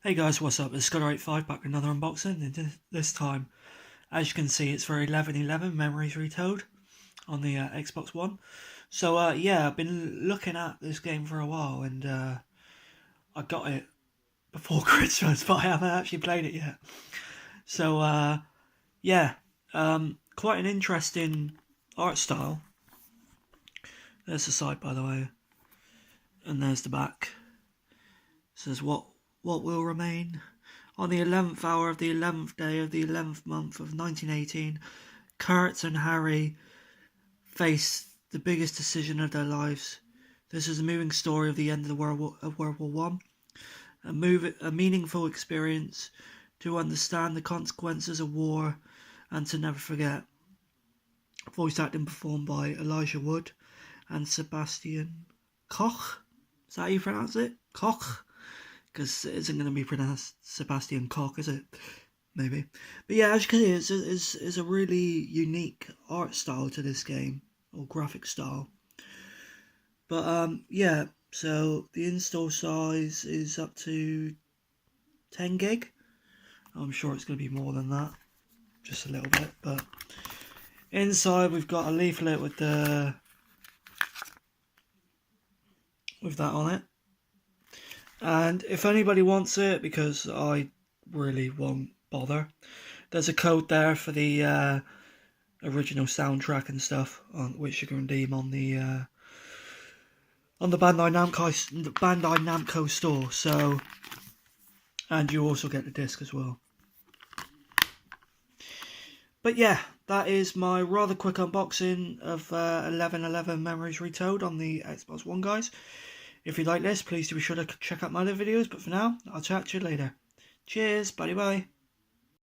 Hey guys, what's up? It's Scudder85 back with another unboxing, and this time, as you can see, it's for 11/11 Memories Retold on the Xbox One. So yeah, I've been looking at this game for a while, and I got it before Christmas, but I haven't actually played it yet. So yeah, quite an interesting art style. There's the side, by the way, and there's the back. It says what will remain. On the 11th hour of the 11th day of the 11th month of 1918, Kurt and Harry face the biggest decision of their lives. This is a moving story of the end of the World War One, a meaningful experience to understand the consequences of war and to never forget. Voice acting performed by Elijah Wood and Sebastian Koch. Is that how you pronounce it? Koch? Because it isn't going to be pronounced Sebastian Koch, is it? Maybe. But yeah, as you can see, it's a really unique art style to this game, or graphic style. But yeah, so the install size is up to 10 gig. I'm sure it's going to be more than that, just a little bit. But inside we've got a leaflet with that on it. And if anybody wants it, because I really won't bother, there's a code there for the original soundtrack and stuff, which you can redeem on the Bandai Namco store. So, and you also get the disc as well. But yeah, that is my rather quick unboxing of 11/11 Memories Retold on the Xbox One, guys. If you like this, please do be sure to check out my other videos. But for now, I'll chat to you later. Cheers, bye bye.